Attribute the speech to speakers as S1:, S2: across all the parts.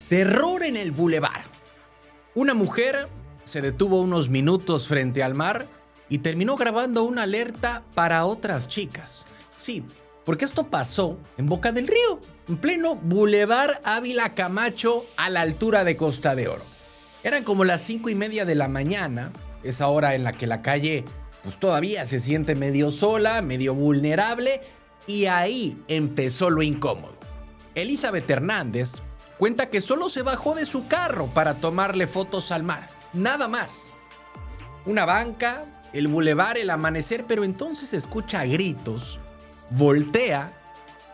S1: Terror en el bulevar. Una mujer se detuvo unos minutos frente al mar y terminó grabando una alerta para otras chicas. Sí, porque esto pasó en Boca del Río, en pleno Boulevard Ávila Camacho, a la altura de Costa de Oro. Eran como las 5:30 de la mañana, esa hora en la que la calle pues todavía se siente medio sola, medio vulnerable, y ahí empezó lo incómodo. Elizabeth Hernández cuenta que solo se bajó de su carro para tomarle fotos al mar, nada más. Una banca, el bulevar, el amanecer, pero entonces escucha gritos, voltea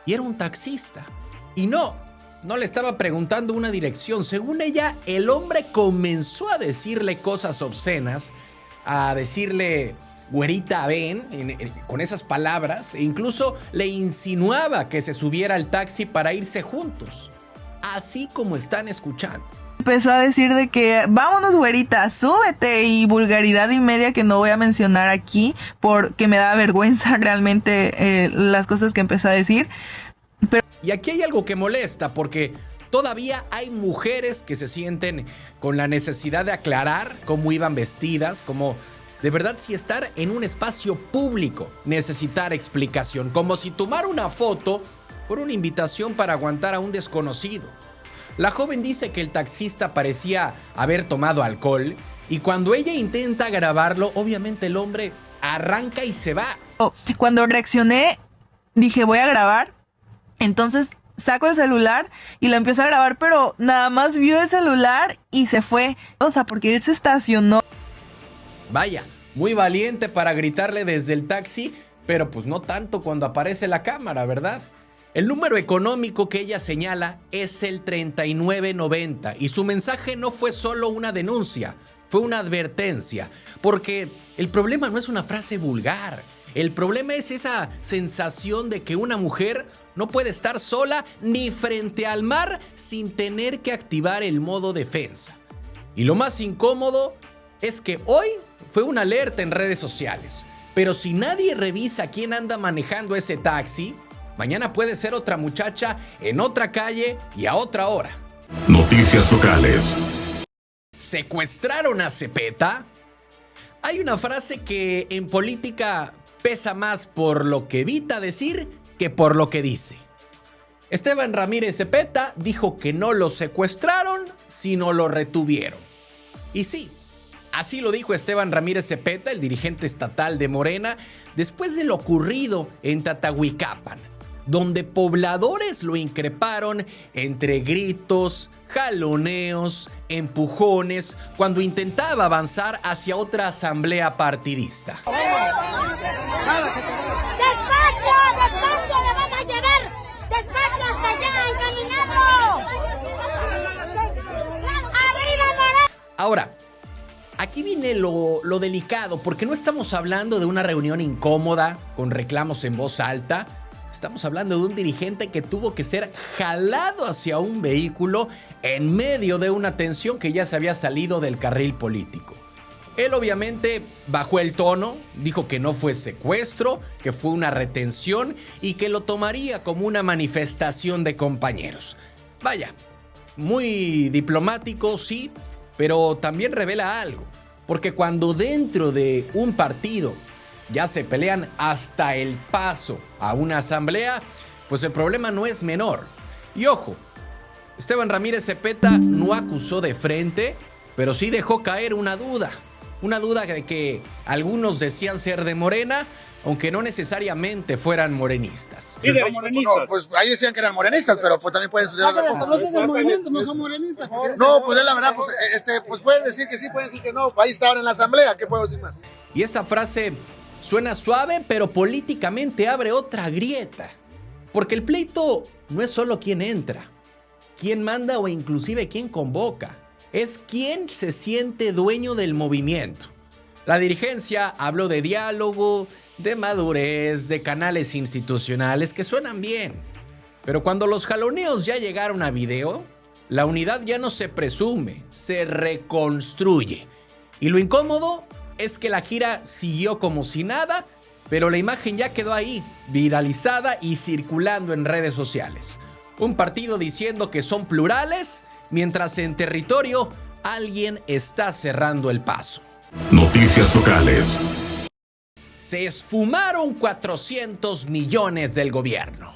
S1: y era un taxista. Y no le estaba preguntando una dirección. Según ella, el hombre comenzó a decirle cosas obscenas, a decirle güerita, ven, con esas palabras, e incluso le insinuaba que se subiera al taxi para irse juntos. Así como están escuchando.
S2: Empezó a decir de que vámonos güerita, súbete, y vulgaridad y media que no voy a mencionar aquí porque me da vergüenza realmente las cosas que empezó a decir.
S1: Y aquí hay algo que molesta porque todavía hay mujeres que se sienten con la necesidad de aclarar cómo iban vestidas, como de verdad si estar en un espacio público necesitar explicación, como si tomar una foto fuera una invitación para aguantar a un desconocido. La joven dice que el taxista parecía haber tomado alcohol y cuando ella intenta grabarlo, obviamente el hombre arranca y se va.
S2: Cuando reaccioné, dije voy a grabar, entonces saco el celular y lo empiezo a grabar, pero nada más vio el celular y se fue. O sea, porque él se estacionó.
S1: Vaya, muy valiente para gritarle desde el taxi, pero pues no tanto cuando aparece la cámara, ¿verdad? El número económico que ella señala es el 3990 y su mensaje no fue solo una denuncia, fue una advertencia, porque el problema no es una frase vulgar, el problema es esa sensación de que una mujer no puede estar sola ni frente al mar sin tener que activar el modo defensa. Y lo más incómodo es que hoy fue una alerta en redes sociales, pero si nadie revisa quién anda manejando ese taxi, mañana puede ser otra muchacha en otra calle y a otra hora.
S3: Noticias locales.
S1: ¿Secuestraron a Zepeta? Hay una frase que en política pesa más por lo que evita decir que por lo que dice. Esteban Ramírez Zepeta dijo que no lo secuestraron, sino lo retuvieron. Y sí, así lo dijo Esteban Ramírez Zepeta, el dirigente estatal de Morena, después de lo ocurrido en Tatahuicapan, donde pobladores lo increparon entre gritos, jaloneos, empujones, cuando intentaba avanzar hacia otra asamblea partidista.
S4: ¡Despacio! ¡Despacio! ¡Le vamos a llevar! ¡Despacio hasta allá, encaminado! ¡Arriba, Morena!
S1: Ahora, aquí viene lo delicado, porque no estamos hablando de una reunión incómoda con reclamos en voz alta. Estamos hablando de un dirigente que tuvo que ser jalado hacia un vehículo en medio de una tensión que ya se había salido del carril político. Él obviamente bajó el tono, dijo que no fue secuestro, que fue una retención y que lo tomaría como una manifestación de compañeros. Vaya, muy diplomático, sí, pero también revela algo, porque cuando dentro de un partido ya se pelean hasta el paso a una asamblea, pues el problema no es menor. Y ojo, Esteban Ramírez Zepeta no acusó de frente, pero sí dejó caer una duda de que algunos decían ser de Morena, aunque no necesariamente fueran morenistas.
S5: Sí, no, pues ahí decían que eran morenistas, pero pues también pueden suceder otra cosa.
S6: No son del movimiento, no son morenistas.
S5: No, pues es la verdad, pues pueden decir que sí, pueden decir que no. Ahí está ahora en la asamblea, ¿qué puedo decir más?
S1: Y esa frase suena suave, pero políticamente abre otra grieta. Porque el pleito no es solo quién entra, quién manda o inclusive quién convoca. Es quién se siente dueño del movimiento. La dirigencia habló de diálogo, de madurez, de canales institucionales que suenan bien. Pero cuando los jaloneos ya llegaron a video, la unidad ya no se presume, se reconstruye. Y lo incómodo es que la gira siguió como si nada, pero la imagen ya quedó ahí, viralizada y circulando en redes sociales. Un partido diciendo que son plurales, mientras en territorio alguien está cerrando el paso.
S3: Noticias locales.
S1: Se esfumaron 400 millones del gobierno.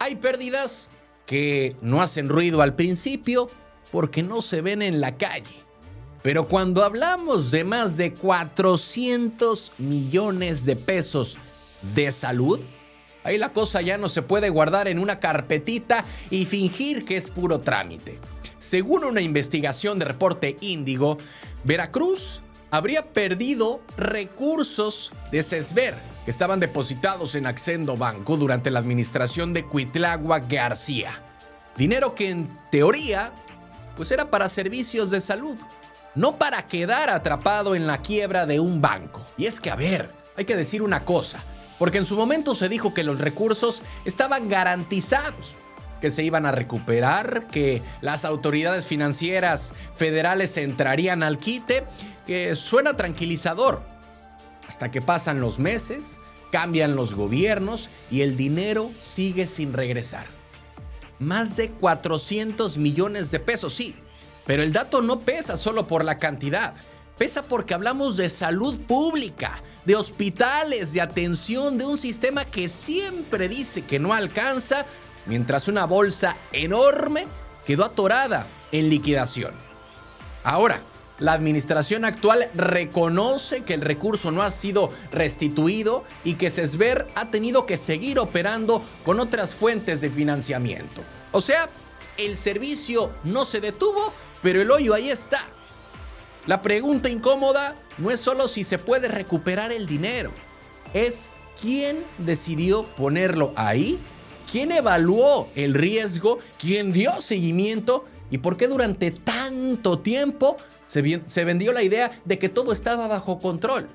S1: Hay pérdidas que no hacen ruido al principio porque no se ven en la calle. Pero cuando hablamos de más de 400 millones de pesos de salud, ahí la cosa ya no se puede guardar en una carpetita y fingir que es puro trámite. Según una investigación de Reporte Índigo, Veracruz habría perdido recursos de Sesber que estaban depositados en Accendo Banco durante la administración de Cuitláhuac García. Dinero que en teoría pues era para servicios de salud, no para quedar atrapado en la quiebra de un banco. Y es que, a ver, hay que decir una cosa, porque en su momento se dijo que los recursos estaban garantizados, que se iban a recuperar, que las autoridades financieras federales entrarían al quite, que suena tranquilizador. Hasta que pasan los meses, cambian los gobiernos y el dinero sigue sin regresar. Más de 400 millones de pesos, sí, pero el dato no pesa solo por la cantidad. Pesa porque hablamos de salud pública, de hospitales, de atención, de un sistema que siempre dice que no alcanza, mientras una bolsa enorme quedó atorada en liquidación. Ahora, la administración actual reconoce que el recurso no ha sido restituido y que Sesber ha tenido que seguir operando con otras fuentes de financiamiento. O sea, el servicio no se detuvo, pero el hoyo ahí está. La pregunta incómoda no es solo si se puede recuperar el dinero, es quién decidió ponerlo ahí, quién evaluó el riesgo, quién dio seguimiento y por qué durante tanto tiempo se vendió la idea de que todo estaba bajo control.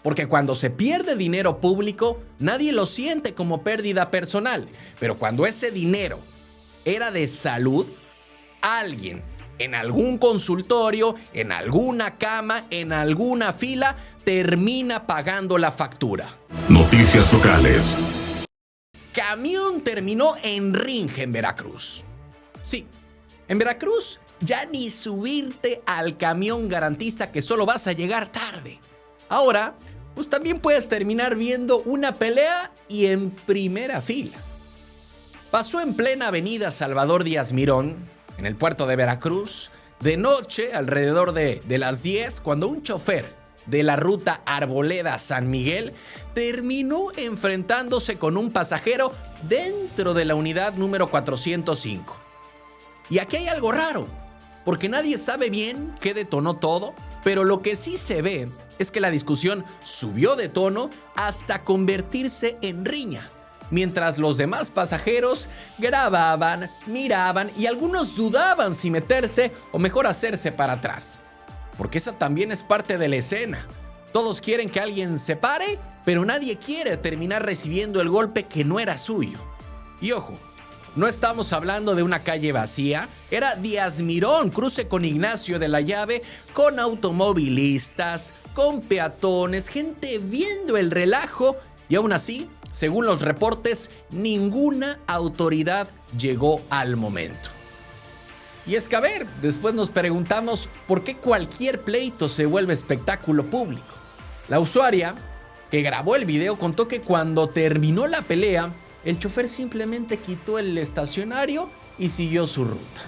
S1: Porque cuando se pierde dinero público, nadie lo siente como pérdida personal. Pero cuando ese dinero era de salud, alguien en algún consultorio, en alguna cama, en alguna fila, termina pagando la factura.
S3: Noticias locales.
S1: Camión terminó en ringe en Veracruz. Sí, en Veracruz ya ni subirte al camión garantiza que solo vas a llegar tarde. Ahora, pues también puedes terminar viendo una pelea y en primera fila. Pasó en plena avenida Salvador Díaz Mirón, en el puerto de Veracruz, de noche, alrededor de las 10, cuando un chofer de la ruta Arboleda-San Miguel terminó enfrentándose con un pasajero dentro de la unidad número 405. Y aquí hay algo raro, porque nadie sabe bien qué detonó todo, pero lo que sí se ve es que la discusión subió de tono hasta convertirse en riña, mientras los demás pasajeros grababan, miraban y algunos dudaban si meterse o mejor hacerse para atrás. Porque esa también es parte de la escena. Todos quieren que alguien se pare, pero nadie quiere terminar recibiendo el golpe que no era suyo. Y ojo, no estamos hablando de una calle vacía, era Díaz Mirón, cruce con Ignacio de la Llave, con automovilistas, con peatones, gente viendo el relajo y aún así, según los reportes, ninguna autoridad llegó al momento. Y es que a ver, después nos preguntamos por qué cualquier pleito se vuelve espectáculo público. La usuaria que grabó el video contó que cuando terminó la pelea, el chofer simplemente quitó el estacionario y siguió su ruta.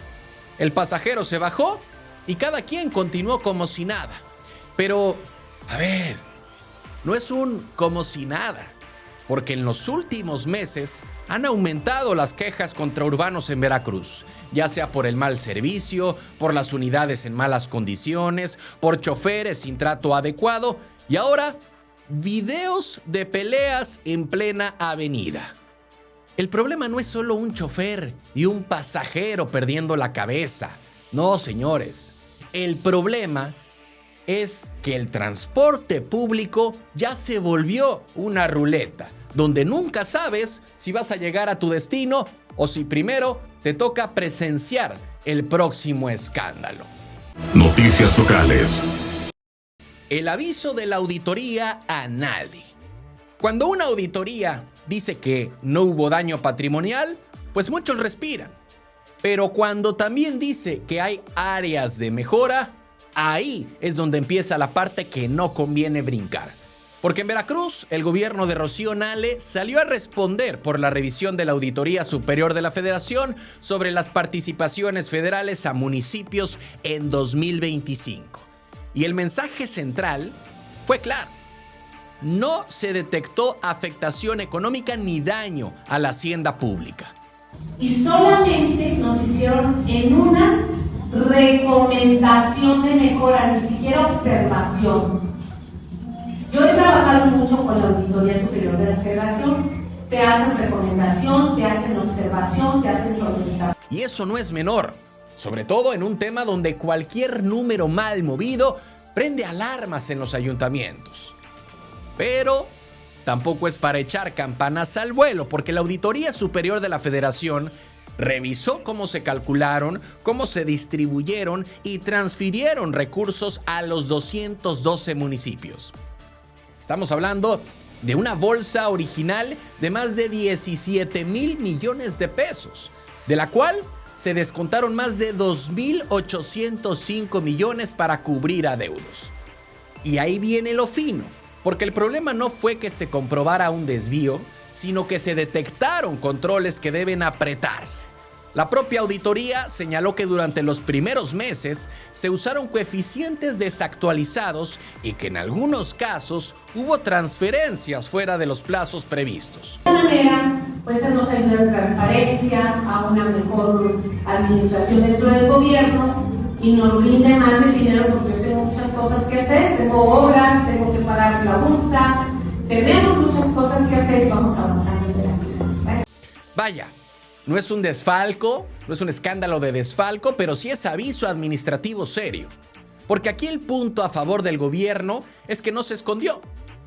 S1: El pasajero se bajó y cada quien continuó como si nada. Pero, a ver, no es un como si nada, porque en los últimos meses han aumentado las quejas contra urbanos en Veracruz, ya sea por el mal servicio, por las unidades en malas condiciones, por choferes sin trato adecuado y ahora videos de peleas en plena avenida. El problema no es solo un chofer y un pasajero perdiendo la cabeza. No, señores. El problema es que el transporte público ya se volvió una ruleta, donde nunca sabes si vas a llegar a tu destino o si primero te toca presenciar el próximo escándalo.
S3: Noticias locales.
S1: El aviso de la auditoría a nadie. Cuando una auditoría dice que no hubo daño patrimonial, pues muchos respiran. Pero cuando también dice que hay áreas de mejora, ahí es donde empieza la parte que no conviene brincar. Porque en Veracruz, el gobierno de Rocío Nale salió a responder por la revisión de la Auditoría Superior de la Federación sobre las participaciones federales a municipios en 2025. Y el mensaje central fue claro. No se detectó afectación económica ni daño a la hacienda pública.
S7: Y solamente nos hicieron en una recomendación de mejora, ni siquiera observación. Yo he trabajado mucho con la Auditoría Superior de la Federación. Te hacen recomendación, te hacen observación, te hacen solicitación.
S1: Y eso no es menor, sobre todo en un tema donde cualquier número mal movido prende alarmas en los ayuntamientos. Pero tampoco es para echar campanas al vuelo, porque la Auditoría Superior de la Federación revisó cómo se calcularon, cómo se distribuyeron y transfirieron recursos a los 212 municipios. Estamos hablando de una bolsa original de más de 17,000 millones de pesos, de la cual se descontaron más de 2,805 millones para cubrir adeudos. Y ahí viene lo fino, porque el problema no fue que se comprobara un desvío, sino que se detectaron controles que deben apretarse. La propia auditoría señaló que durante los primeros meses se usaron coeficientes desactualizados y que en algunos casos hubo transferencias fuera de los plazos previstos.
S7: De esta manera, pues se nos ayuda a transparencia, a una mejor administración dentro del gobierno y nos rinde más el dinero porque yo tengo muchas cosas que hacer, tengo obras, tengo que pagar la bolsa, tenemos muchas cosas que hacer y vamos avanzando en Veracruz.
S1: Vaya. No es un desfalco, no es un escándalo de desfalco, pero sí es aviso administrativo serio. Porque aquí el punto a favor del gobierno es que no se escondió.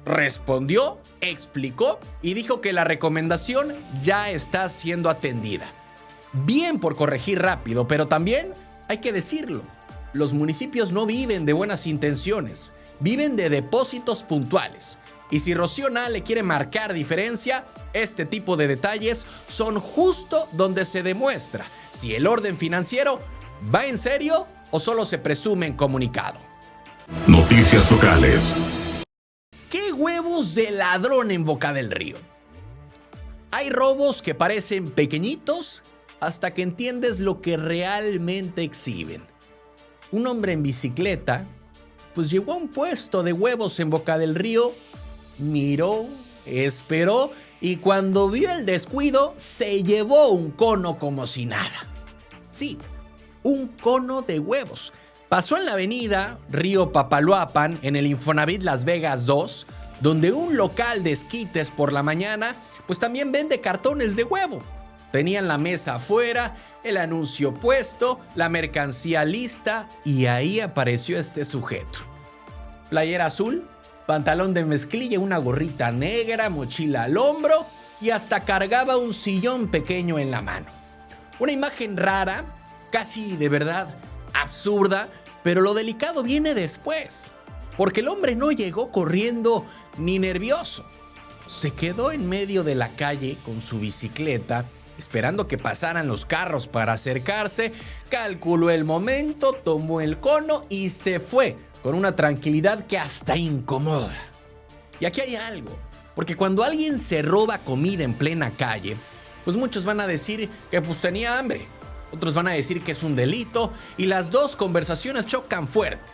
S1: Respondió, explicó y dijo que la recomendación ya está siendo atendida. Bien por corregir rápido, pero también hay que decirlo. Los municipios no viven de buenas intenciones, viven de depósitos puntuales. Y si Rocío Nale quiere marcar diferencia, este tipo de detalles son justo donde se demuestra si el orden financiero va en serio o solo se presume en comunicado.
S3: Noticias locales.
S1: ¿Qué huevos de ladrón en Boca del Río? Hay robos que parecen pequeñitos hasta que entiendes lo que realmente exhiben. Un hombre en bicicleta, pues llegó a un puesto de huevos en Boca del Río, miró, esperó y cuando vio el descuido se llevó un cono como si nada. Sí, un cono de huevos. Pasó en la avenida Río Papaloapan en el Infonavit Las Vegas 2, donde un local de esquites por la mañana pues también vende cartones de huevo. Tenían la mesa afuera, el anuncio puesto, la mercancía lista y ahí apareció este sujeto. Playera azul, pantalón de mezclilla, una gorrita negra, mochila al hombro y hasta cargaba un sillón pequeño en la mano. Una imagen rara, casi de verdad absurda, pero lo delicado viene después, porque el hombre no llegó corriendo ni nervioso. Se quedó en medio de la calle con su bicicleta, esperando que pasaran los carros para acercarse, calculó el momento, tomó el cono y se fue con una tranquilidad que hasta incomoda. Y aquí hay algo, porque cuando alguien se roba comida en plena calle, pues muchos van a decir que pues tenía hambre, otros van a decir que es un delito y las dos conversaciones chocan fuerte.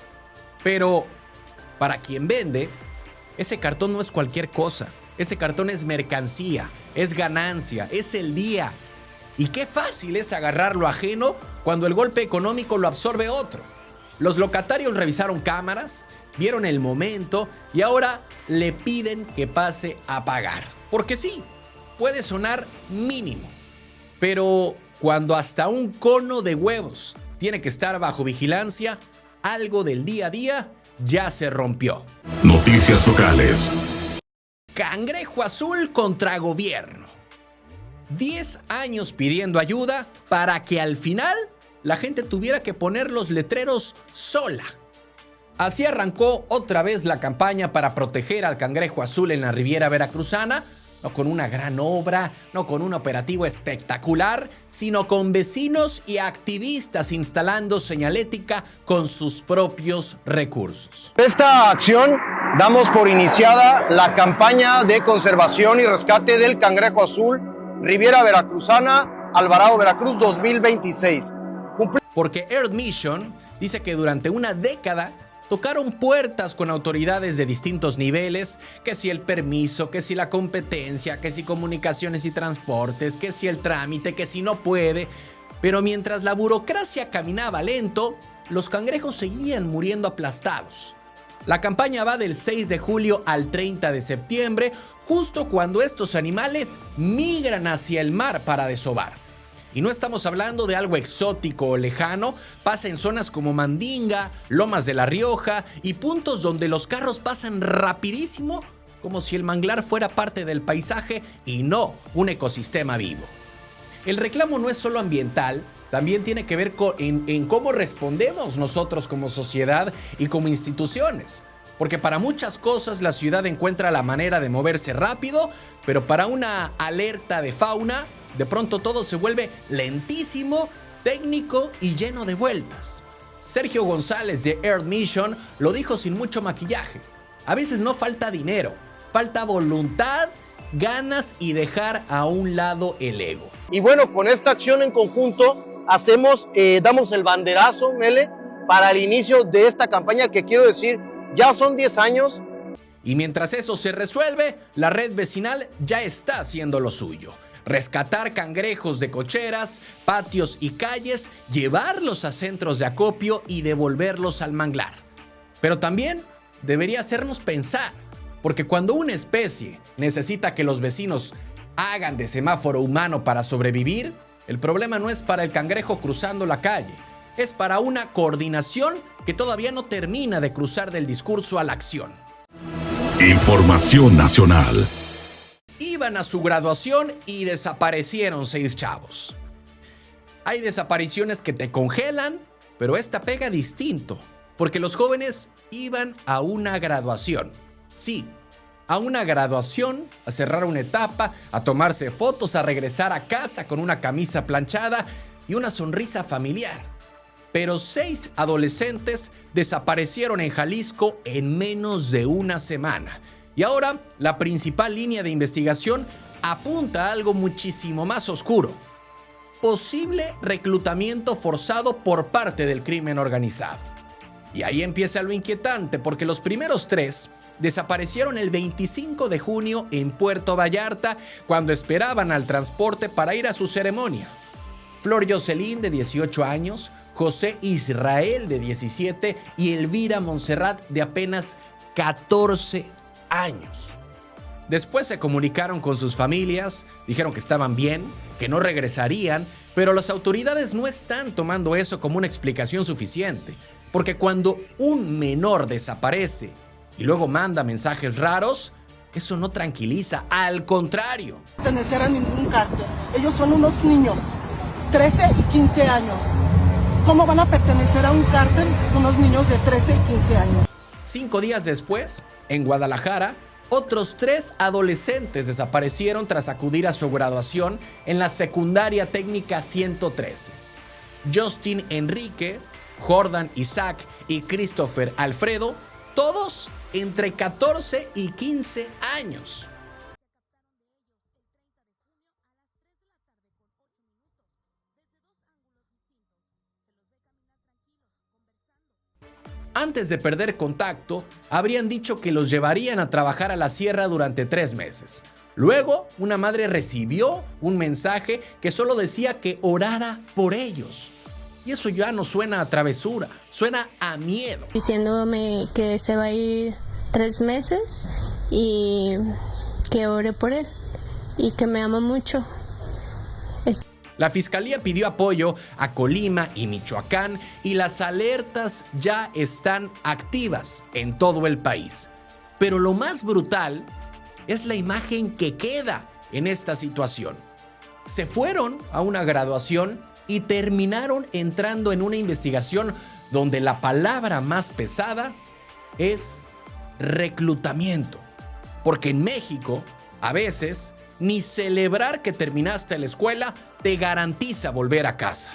S1: Pero para quien vende, ese cartón no es cualquier cosa. Ese cartón es mercancía, es ganancia, es el día. Y qué fácil es agarrar lo ajeno cuando el golpe económico lo absorbe otro. Los locatarios revisaron cámaras, vieron el momento y ahora le piden que pase a pagar. Porque sí, puede sonar mínimo, pero cuando hasta un cono de huevos tiene que estar bajo vigilancia, algo del día a día ya se rompió.
S3: Noticias locales.
S1: Cangrejo azul contra gobierno. 10 años pidiendo ayuda para que al final la gente tuviera que poner los letreros sola. Así arrancó otra vez la campaña para proteger al cangrejo azul en la Riviera Veracruzana, no con una gran obra, no con un operativo espectacular, sino con vecinos y activistas instalando señalética con sus propios recursos.
S8: Esta acción damos por iniciada la campaña de conservación y rescate del cangrejo azul Riviera Veracruzana, Alvarado, Veracruz 2026.
S1: Porque Earth Mission dice que durante una década tocaron puertas con autoridades de distintos niveles, que si el permiso, que si la competencia, que si comunicaciones y transportes, que si el trámite, que si no puede. Pero mientras la burocracia caminaba lento, los cangrejos seguían muriendo aplastados. La campaña va del 6 de julio al 30 de septiembre, justo cuando estos animales migran hacia el mar para desovar. Y no estamos hablando de algo exótico o lejano, pasa en zonas como Mandinga, Lomas de la Rioja y puntos donde los carros pasan rapidísimo, como si el manglar fuera parte del paisaje y no un ecosistema vivo. El reclamo no es solo ambiental, también tiene que ver en cómo respondemos nosotros como sociedad y como instituciones. Porque para muchas cosas la ciudad encuentra la manera de moverse rápido, pero para una alerta de fauna, de pronto todo se vuelve lentísimo, técnico y lleno de vueltas. Sergio González de Earth Mission lo dijo sin mucho maquillaje. A veces no falta dinero, falta voluntad, ganas y dejar a un lado el ego.
S8: Y bueno, con esta acción en conjunto damos el banderazo, Mele, para el inicio de esta campaña que quiero decir, ya son 10 años.
S1: Y mientras eso se resuelve, la red vecinal ya está haciendo lo suyo. Rescatar cangrejos de cocheras, patios y calles, llevarlos a centros de acopio y devolverlos al manglar. Pero también debería hacernos pensar, porque cuando una especie necesita que los vecinos hagan de semáforo humano para sobrevivir, el problema no es para el cangrejo cruzando la calle, es para una coordinación que todavía no termina de cruzar del discurso a la acción.
S3: Información nacional.
S1: Iban a su graduación y desaparecieron 6 chavos. Hay desapariciones que te congelan, pero esta pega distinto, porque los jóvenes iban a una graduación. Sí, a una graduación, a cerrar una etapa, a tomarse fotos, a regresar a casa con una camisa planchada y una sonrisa familiar. Pero 6 adolescentes desaparecieron en Jalisco en menos de una semana. Y ahora la principal línea de investigación apunta a algo muchísimo más oscuro. Posible reclutamiento forzado por parte del crimen organizado. Y ahí empieza lo inquietante, porque los primeros 3 desaparecieron el 25 de junio en Puerto Vallarta cuando esperaban al transporte para ir a su ceremonia. Flor Jocelyn, de 18 años, José Israel, de 17, y Elvira Montserrat, de apenas 14 años. Después se comunicaron con sus familias, dijeron que estaban bien, que no regresarían, pero las autoridades no están tomando eso como una explicación suficiente, porque cuando un menor desaparece y luego manda mensajes raros, eso no tranquiliza, al contrario.
S9: No pertenecer a ningún cártel. Ellos son unos niños, 13 y 15 años. ¿Cómo van a pertenecer a un cártel unos niños de 13 y 15 años?
S1: 5 días después, en Guadalajara, otros 3 adolescentes desaparecieron tras acudir a su graduación en la secundaria técnica 113. Justin Enrique, Jordan Isaac y Christopher Alfredo, todos entre 14 y 15 años. Antes de perder contacto, habrían dicho que los llevarían a trabajar a la sierra durante 3 meses. Luego, una madre recibió un mensaje que solo decía que orara por ellos. Y eso ya no suena a travesura, suena a miedo.
S10: Diciéndome que se va a ir 3 meses y que ore por él y que me ama mucho.
S1: La fiscalía pidió apoyo a Colima y Michoacán y las alertas ya están activas en todo el país. Pero lo más brutal es la imagen que queda en esta situación. Se fueron a una graduación y terminaron entrando en una investigación donde la palabra más pesada es reclutamiento. Porque en México A veces, ni celebrar que terminaste la escuela te garantiza volver a casa.